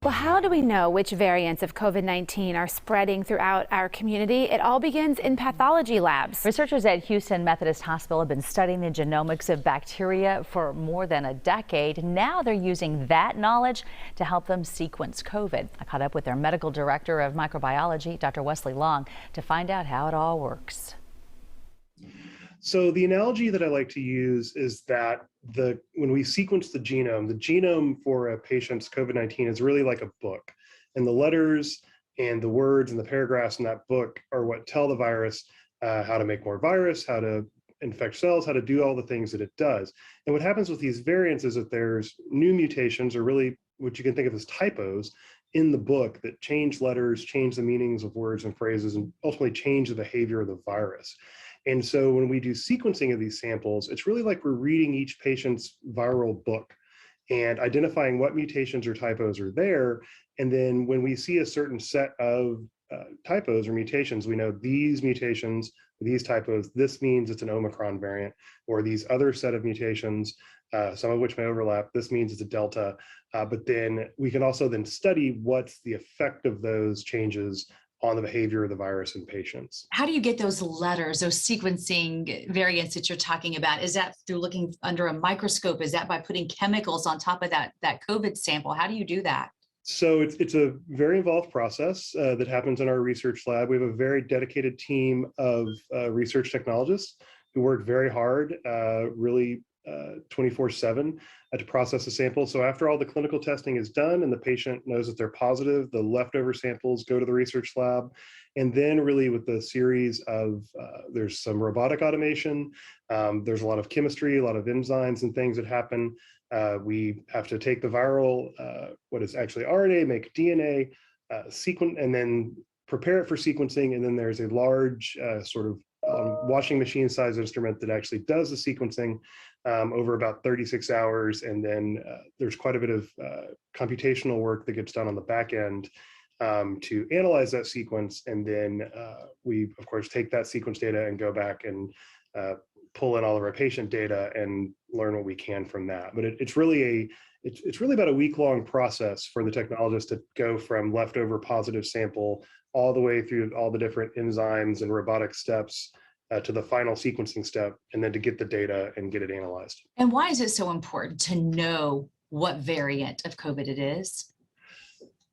Well, how do we know which variants of COVID-19 are spreading throughout our community? It all begins in pathology labs. Researchers at Houston Methodist Hospital have been studying the genomics of bacteria for more than a decade. Now they're using that knowledge to help them sequence COVID. I caught up with their medical director of microbiology, Dr. Wesley Long, to find out how it all works. So the analogy that I like to use is that when we sequence the genome for a patient's COVID-19 is really like a book. And the letters and the words and the paragraphs in that book are what tell the virus how to make more virus, how to infect cells, how to do all the things that it does. And what happens with these variants is that there's new mutations, or really what you can think of as typos, in the book that change letters, change the meanings of words and phrases, and ultimately change the behavior of the virus. And so when we do sequencing of these samples, it's really like we're reading each patient's viral book and identifying what mutations or typos are there. And then when we see a certain set of typos or mutations, we know these mutations, these typos, this means it's an Omicron variant, or these other set of mutations, some of which may overlap, this means it's a Delta. But then we can also then study what's the effect of those changes on the behavior of the virus in patients. How do you get those letters, those sequencing variants that you're talking about? Is that through looking under a microscope? Is that by putting chemicals on top of that COVID sample? How do you do that? So it's a very involved process that happens in our research lab. We have a very dedicated team of research technologists who work very hard, really 24/7 to process the sample. So after all the clinical testing is done and the patient knows that they're positive, the leftover samples go to the research lab. And then really with the series of, there's some robotic automation, there's a lot of chemistry, a lot of enzymes and things that happen. We have to take the viral, what is actually RNA, make DNA, sequence, and then prepare it for sequencing. And then there's a large sort of washing machine size instrument that actually does the sequencing over about 36 hours. And then there's quite a bit of computational work that gets done on the back end to analyze that sequence. And then we, of course, take that sequence data and go back and pull in all of our patient data and learn what we can from that. But it's really about a week-long process for the technologist to go from leftover positive sample all the way through all the different enzymes and robotic steps to the final sequencing step, and then to get the data and get it analyzed. And why is it so important to know what variant of COVID it is?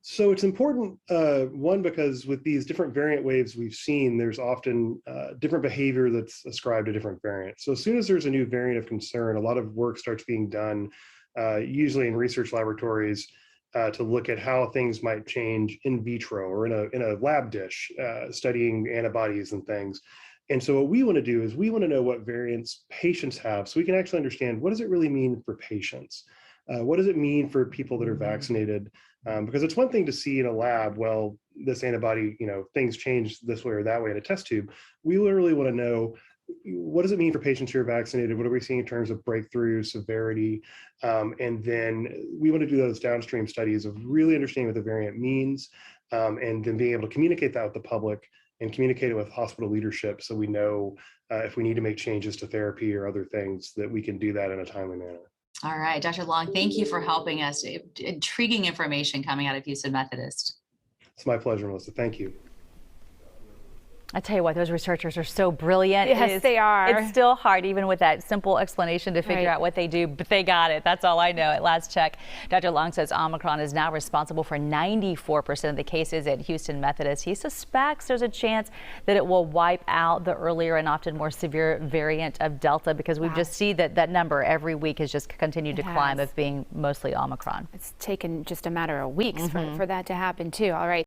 So it's important, one, because with these different variant waves we've seen, there's often different behavior that's ascribed to different variants. So as soon as there's a new variant of concern, a lot of work starts being done, usually in research laboratories, to look at how things might change in vitro or in a lab dish, studying antibodies and things. And so what we want to do is we want to know what variants patients have, so we can actually understand, what does it really mean for patients? What does it mean for people that are vaccinated? Because it's one thing to see in a lab, well, this antibody, things change this way or that way in a test tube. We literally want to know, what does it mean for patients who are vaccinated? What are we seeing in terms of breakthrough, severity? And then we want to do those downstream studies of really understanding what the variant means, and then being able to communicate that with the public and communicate it with hospital leadership, so we know if we need to make changes to therapy or other things, that we can do that in a timely manner. All right, Dr. Long, thank you for helping us. Intriguing information coming out of Houston Methodist. It's my pleasure, Melissa. Thank you. I tell you what, those researchers are so brilliant. Yes, they are. It's still hard, even with that simple explanation, to figure out what they do, but they got it. That's all I know at last check. Dr. Long says Omicron is now responsible for 94% of the cases at Houston Methodist. He suspects there's a chance that it will wipe out the earlier and often more severe variant of Delta, because we've just seen that number every week has just continued to climb, of being mostly Omicron. It's taken just a matter of weeks for that to happen too. All right.